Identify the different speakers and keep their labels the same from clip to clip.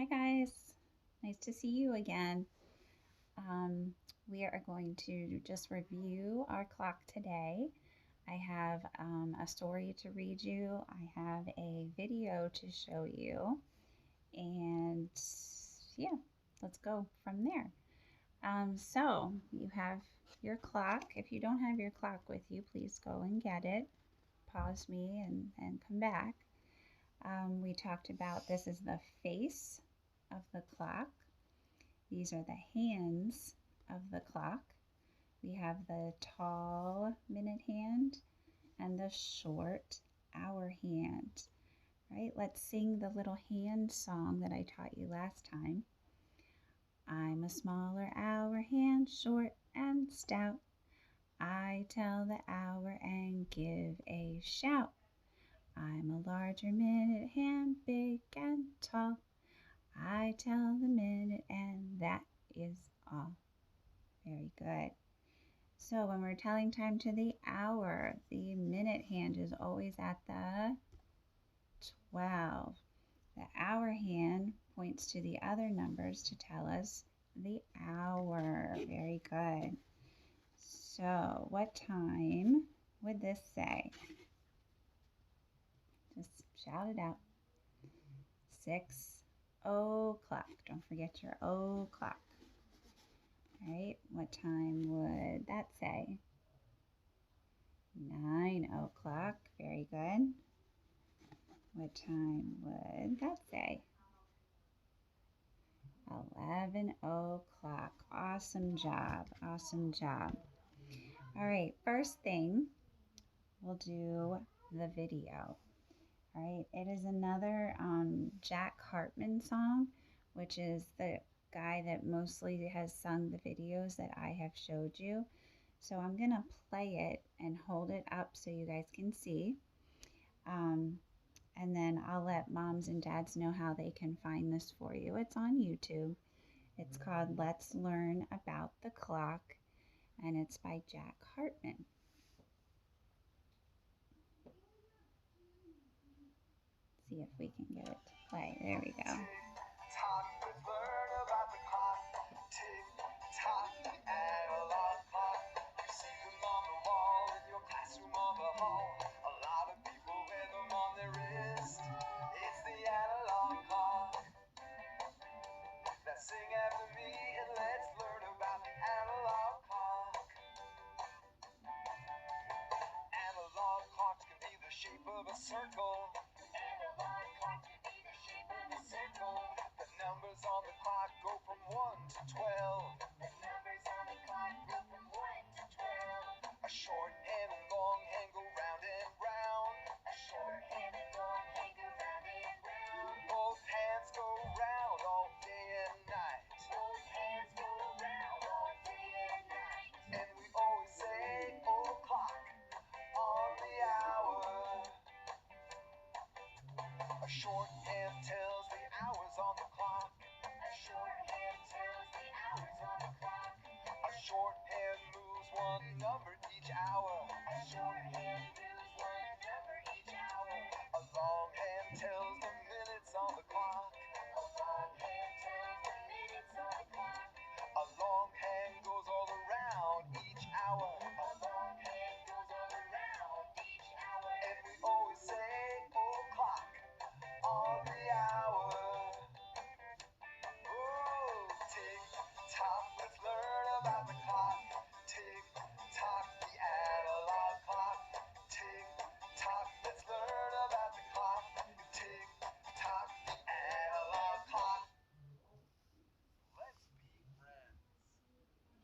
Speaker 1: Hi guys, nice to see you again. Um, we are going to just review our clock today. I have a story to read you, I have a video to show you, and yeah, let's go from there. So you have your clock. If you don't have your clock with you, please go and get it. Pause me and come back. We talked about this is the face of the clock. These are the hands of the clock. We have the tall minute hand and the short hour hand. Right? Let's sing the little hand song that I taught you last time. I'm a smaller hour hand, short and stout. I tell the hour and give a shout. I'm a larger minute hand, big and tall. I tell the minute and that is all. Very good. So when we're telling time to the hour, the minute hand is always at the 12. The hour hand points to the other numbers to tell us the hour. Very good. So what time would this say? Just shout it out. 6 o'clock. Don't forget your o'clock. All right, what time would that say? 9 o'clock. Very good. What time would that say? 11 o'clock. Awesome job. Awesome job. All right, first thing, we'll do the video. All right, it is another Jack Hartman song, which is the guy that mostly has sung the videos that I have showed you. So I'm going to play it and hold it up so you guys can see. And then I'll let moms and dads know how they can find this for you. It's on YouTube. It's called Let's Learn About the Clock, and it's by Jack Hartman. See if we can get it to play. There we go.
Speaker 2: Sing after me and let's learn about the analog clock. Analog clocks can be the shape of a circle. Analog clocks can be the shape of a circle. The numbers on the clock go from 1 to 12. The numbers on the clock go from 1 to 12. A short and a long hand go round and round. A short hand and long hand go round and round. Both hands go round all day and night. Both hands go round all day and night. And we always say, oh clock, on the hour. A short hand tells the hours on the clock. A short hand tells the hours on the clock. A short hand moves one number each hour. A short hand moves one number each hour. A long hand tells the minutes on the clock. A long hand tells the minutes on the clock. A long hand goes all around each hour. A long hand goes all around each hour. And we always say, oh clock, on the hour. Oh, tick tock, let's learn about the clock. Tick tock, the analog clock. Tick tock, let's learn about the clock. Tick tock, the analog clock. Let's be friends.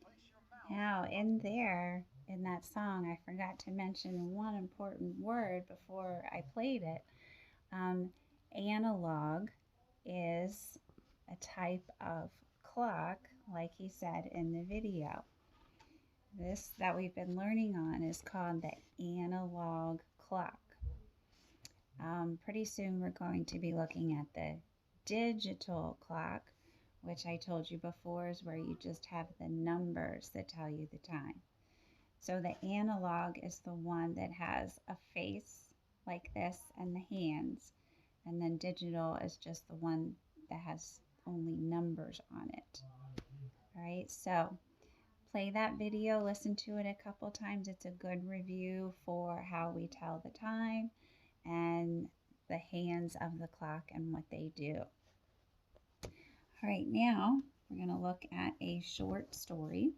Speaker 2: Place your mouse.
Speaker 1: Now, in that song, I forgot to mention one important word before I played it. Analog is a type of clock, like he said in the video. This that we've been learning on is called the analog clock. Pretty soon we're going to be looking at the digital clock, which I told you before is where you just have the numbers that tell you the time. So the analog is the one that has a face like this and the hands, and then digital is just the one that has only numbers on it. All right, so play that video, listen to it a couple times. It's a good review for how we tell the time and the hands of the clock and what they do. All right, now we're going to look at a short story.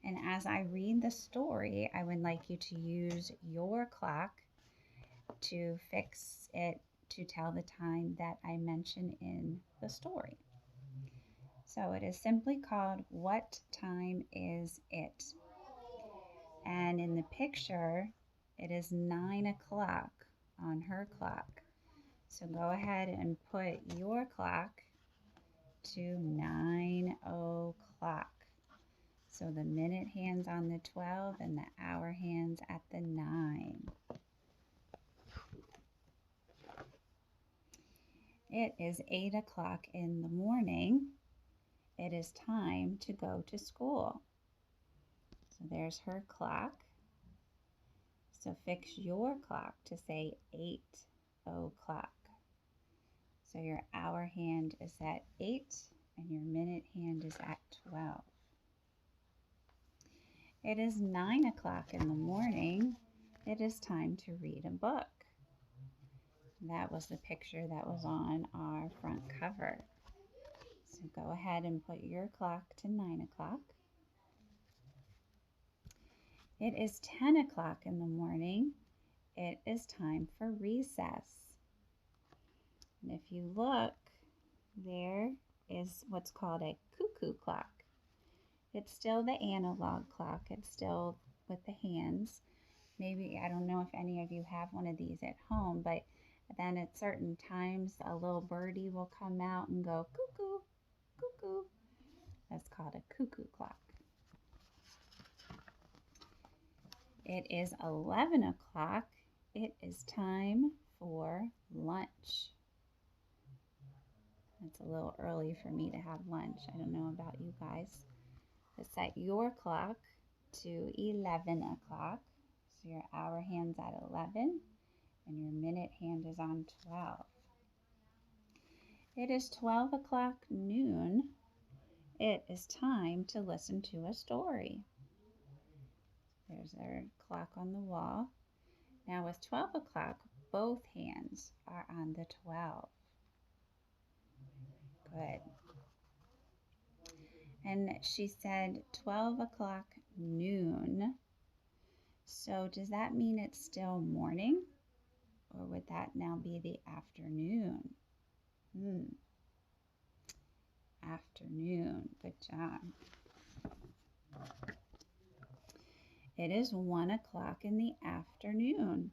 Speaker 1: And as I read the story, I would like you to use your clock to fix it to tell the time that I mention in the story. So it is simply called What Time Is It? And in the picture, it is 9 o'clock on her clock. So go ahead and put your clock to 9 o'clock. So the minute hand's on the 12 and the hour hand's at the 9. It is 8 o'clock in the morning. It is time to go to school. So there's her clock. So fix your clock to say 8 o'clock. So your hour hand is at 8 and your minute hand is at 12. It is 9 o'clock in the morning. It is time to read a book. That was the picture that was on our front cover. So go ahead and put your clock to 9 o'clock. It is 10 o'clock in the morning. It is time for recess. And if you look, there is what's called a cuckoo clock. It's still the analog clock. It's still with the hands. Maybe, I don't know if any of you have one of these at home, but then at certain times, a little birdie will come out and go cuckoo, cuckoo. That's called a cuckoo clock. It is 11 o'clock. It is time for lunch. It's a little early for me to have lunch. I don't know about you guys. But set your clock to 11 o'clock. So your hour hand's at 11 and your minute hand is on 12. It is 12 o'clock noon. It is time to listen to a story. There's our clock on the wall. Now with 12 o'clock, both hands are on the 12. Good. And she said 12 o'clock noon. So does that mean it's still morning? Or would that now be the afternoon? Afternoon. Good job. It is 1 o'clock in the afternoon.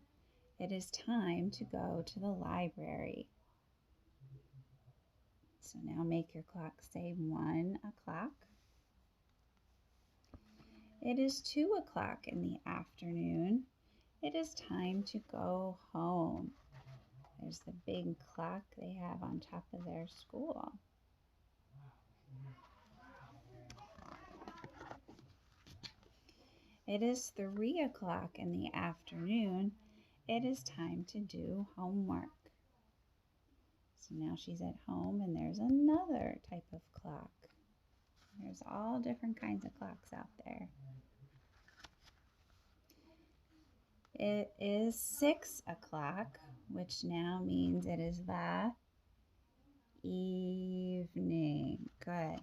Speaker 1: It is time to go to the library. So now make your clock say 1 o'clock. It is 2 o'clock in the afternoon. It is time to go home. There's the big clock they have on top of their school. It is 3 o'clock in the afternoon. It is time to do homework. So now she's at home and there's another type of clock. There's all different kinds of clocks out there. It is 6 o'clock, which now means it is the evening. Good.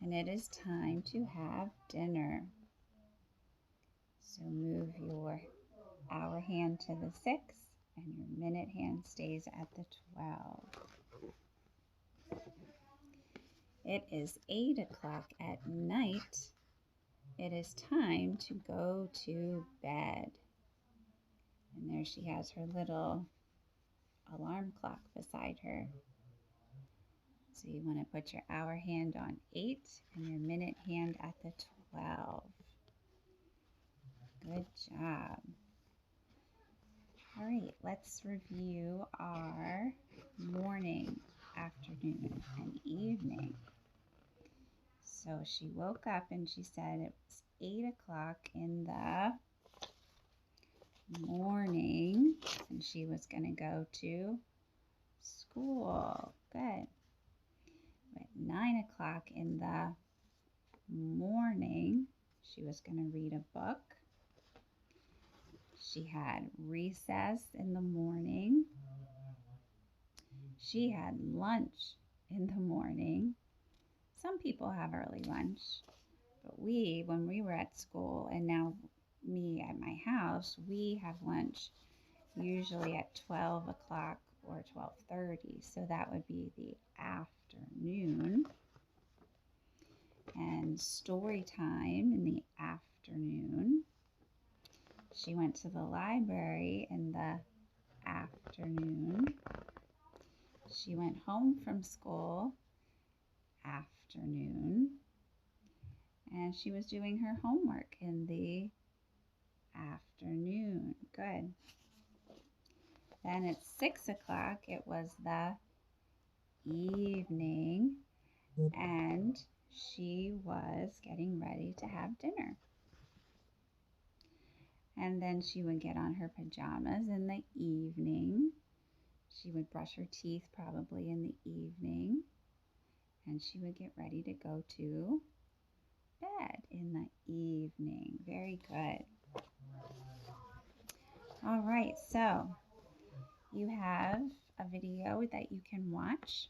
Speaker 1: And it is time to have dinner. So move your hour hand to the 6 and your minute hand stays at the 12. It is 8 o'clock at night. It is time to go to bed. And there she has her little alarm clock beside her. So you want to put your hour hand on 8 and your minute hand at the 12. Good job. All right, let's review our morning, afternoon, and evening. So she woke up and she said it was 8 o'clock in the morning and she was going to go to school. Good. 9 o'clock in the morning, she was going to read a book. She had recess in the morning. She had lunch in the morning. Some people have early lunch, but when we were at school, and now me at my house, we have lunch usually at 12 o'clock or 12:30. So that would be the afternoon. And story time in the afternoon. She went to the library in the afternoon. She went home from school afternoon. And she was doing her homework in the afternoon. Good. Then at 6 o'clock, it was the evening, and she was getting ready to have dinner. And then she would get on her pajamas in the evening. She would brush her teeth probably in the evening, and she would get ready to go to bed in the evening. Very good. All right, so you have a video that you can watch.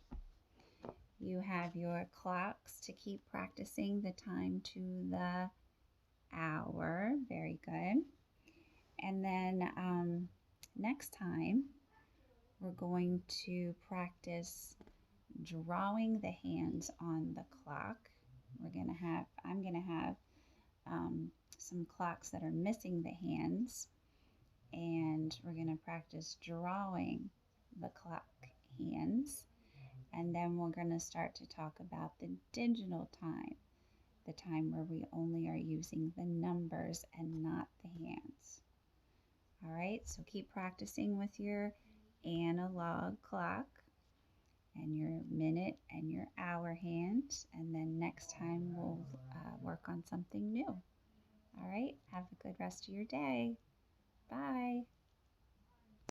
Speaker 1: You have your clocks to keep practicing the time to the hour. Very good. And then next time, we're going to practice drawing the hands on the clock. I'm gonna have some clocks that are missing the hands, and we're gonna practice drawing the clock hands. And then we're gonna start to talk about the digital time, the time where we only are using the numbers and not the hands. All right, so keep practicing with your analog clock and your minute and your hour hands, and then next time we'll work on something new. All right, have a good rest of your day. Bye.